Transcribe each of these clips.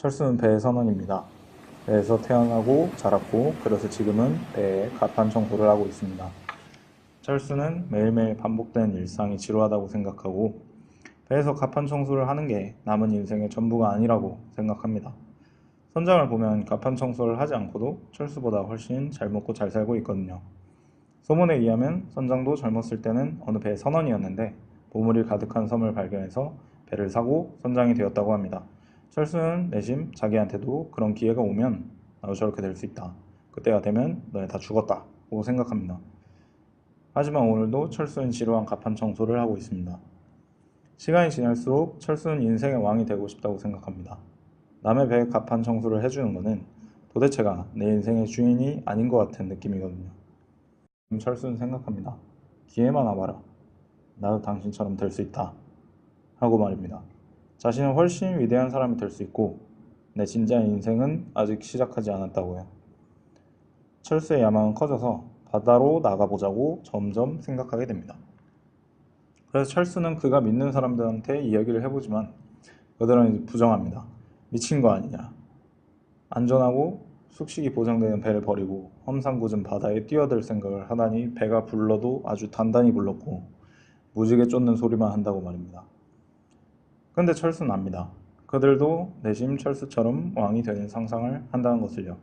철수는 배의 선원입니다. 배에서 태어나고 자랐고 그래서 지금은 배에 갑판 청소를 하고 있습니다. 철수는 매일매일 반복되는 일상이 지루하다고 생각하고 배에서 갑판 청소를 하는 게 남은 인생의 전부가 아니라고 생각합니다. 선장을 보면 갑판 청소를 하지 않고도 철수보다 훨씬 잘 먹고 잘 살고 있거든요. 소문에 의하면 선장도 젊었을 때는 어느 배의 선원이었는데 보물이 가득한 섬을 발견해서 배를 사고 선장이 되었다고 합니다. 철수는 내심 자기한테도 그런 기회가 오면 나도 저렇게 될 수 있다. 그때가 되면 너네 다 죽었다고 생각합니다. 하지만 오늘도 철수는 지루한 갑판 청소를 하고 있습니다. 시간이 지날수록 철수는 인생의 왕이 되고 싶다고 생각합니다. 남의 배에 갑판 청소를 해주는 것은 도대체가 내 인생의 주인이 아닌 것 같은 느낌이거든요. 철수는 생각합니다. 기회만 와봐라. 나도 당신처럼 될 수 있다. 하고 말입니다. 자신은 훨씬 위대한 사람이 될 수 있고 내 진짜 인생은 아직 시작하지 않았다고요. 철수의 야망은 커져서 바다로 나가보자고 점점 생각하게 됩니다. 그래서 철수는 그가 믿는 사람들한테 이야기를 해보지만 그들은 부정합니다. 미친 거 아니냐. 안전하고 숙식이 보장되는 배를 버리고 험상궂은 바다에 뛰어들 생각을 하다니 배가 불러도 아주 단단히 불렀고 무지개 쫓는 소리만 한다고 말입니다. 근데 철수는 압니다. 그들도 내심 철수처럼 왕이 되는 상상을 한다는 것을요.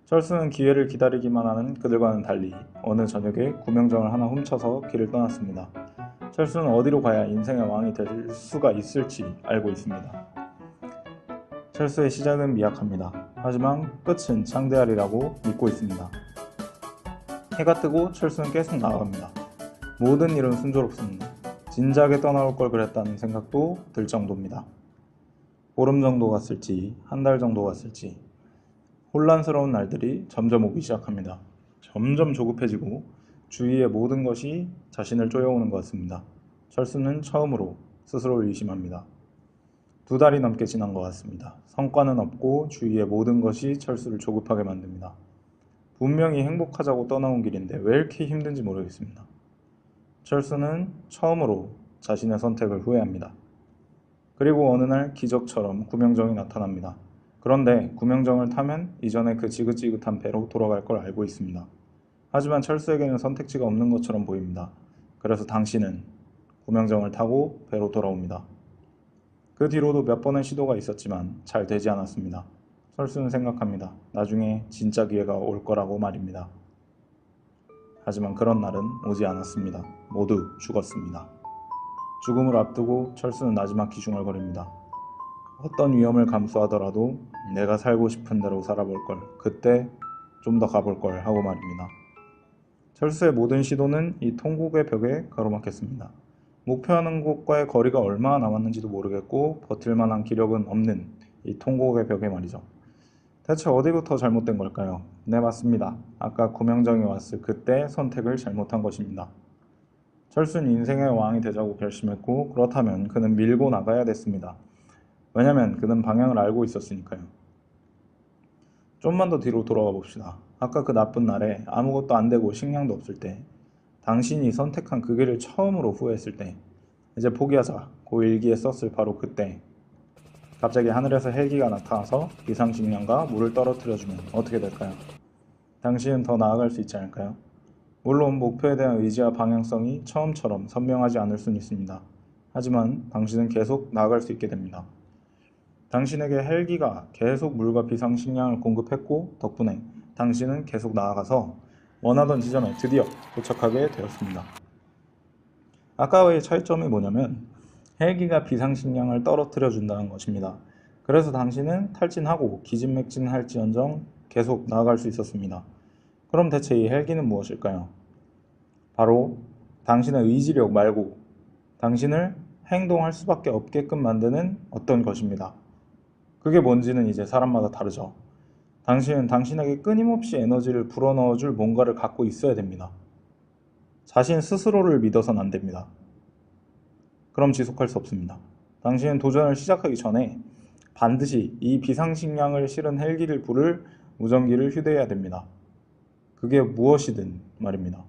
철수는 기회를 기다리기만 하는 그들과는 달리 어느 저녁에 구명정을 하나 훔쳐서 길을 떠났습니다. 철수는 어디로 가야 인생의 왕이 될 수가 있을지 알고 있습니다. 철수의 시작은 미약합니다. 하지만 끝은 창대하리라고 믿고 있습니다. 해가 뜨고 철수는 계속 나아갑니다. 모든 일은 순조롭습니다. 진작에 떠나올 걸 그랬다는 생각도 들 정도입니다. 보름 정도 갔을지 한 달 정도 갔을지 혼란스러운 날들이 점점 오기 시작합니다. 점점 조급해지고 주위의 모든 것이 자신을 쪼여오는 것 같습니다. 철수는 처음으로 스스로를 의심합니다. 2달이 넘게 지난 것 같습니다. 성과는 없고 주위의 모든 것이 철수를 조급하게 만듭니다. 분명히 행복하자고 떠나온 길인데 왜 이렇게 힘든지 모르겠습니다. 철수는 처음으로 자신의 선택을 후회합니다. 그리고 어느 날 기적처럼 구명정이 나타납니다. 그런데 구명정을 타면 이전에 그 지긋지긋한 배로 돌아갈 걸 알고 있습니다. 하지만 철수에게는 선택지가 없는 것처럼 보입니다. 그래서 당신은 구명정을 타고 배로 돌아옵니다. 그 뒤로도 몇 번의 시도가 있었지만 잘 되지 않았습니다. 철수는 생각합니다. 나중에 진짜 기회가 올 거라고 말입니다. 하지만 그런 날은 오지 않았습니다. 모두 죽었습니다. 죽음을 앞두고 철수는 나지막히 중얼거립니다. 어떤 위험을 감수하더라도 내가 살고 싶은 대로 살아볼 걸, 그때 좀 더 가볼 걸 하고 말입니다. 철수의 모든 시도는 이 통곡의 벽에 가로막혔습니다. 목표하는 곳과의 거리가 얼마나 남았는지도 모르겠고 버틸 만한 기력은 없는 이 통곡의 벽에 말이죠. 대체 어디부터 잘못된 걸까요? 네, 맞습니다. 아까 구명정이 왔을 그때 선택을 잘못한 것입니다. 철수는 인생의 왕이 되자고 결심했고 그렇다면 그는 밀고 나가야 됐습니다. 왜냐면 그는 방향을 알고 있었으니까요. 좀만 더 뒤로 돌아가 봅시다. 아까 그 나쁜 날에 아무것도 안 되고 식량도 없을 때, 당신이 선택한 그 길을 처음으로 후회했을 때, 이제 포기하자 고 일기에 썼을 바로 그때, 갑자기 하늘에서 헬기가 나타나서 비상식량과 물을 떨어뜨려주면 어떻게 될까요? 당신은 더 나아갈 수 있지 않을까요? 물론 목표에 대한 의지와 방향성이 처음처럼 선명하지 않을 수는 있습니다. 하지만 당신은 계속 나아갈 수 있게 됩니다. 당신에게 헬기가 계속 물과 비상식량을 공급했고 덕분에 당신은 계속 나아가서 원하던 지점에 드디어 도착하게 되었습니다. 아까의 차이점이 뭐냐면 헬기가 비상식량을 떨어뜨려 준다는 것입니다. 그래서 당신은 탈진하고 기진맥진할지언정 계속 나아갈 수 있었습니다. 그럼 대체 이 헬기는 무엇일까요? 바로 당신의 의지력 말고 당신을 행동할 수밖에 없게끔 만드는 어떤 것입니다. 그게 뭔지는 이제 사람마다 다르죠. 당신은 당신에게 끊임없이 에너지를 불어넣어줄 뭔가를 갖고 있어야 됩니다. 자신 스스로를 믿어서는 안 됩니다. 그럼 지속할 수 없습니다. 당신은 도전을 시작하기 전에 반드시 이 비상식량을 실은 헬기를 부를 무전기를 휴대해야 됩니다. 그게 무엇이든 말입니다.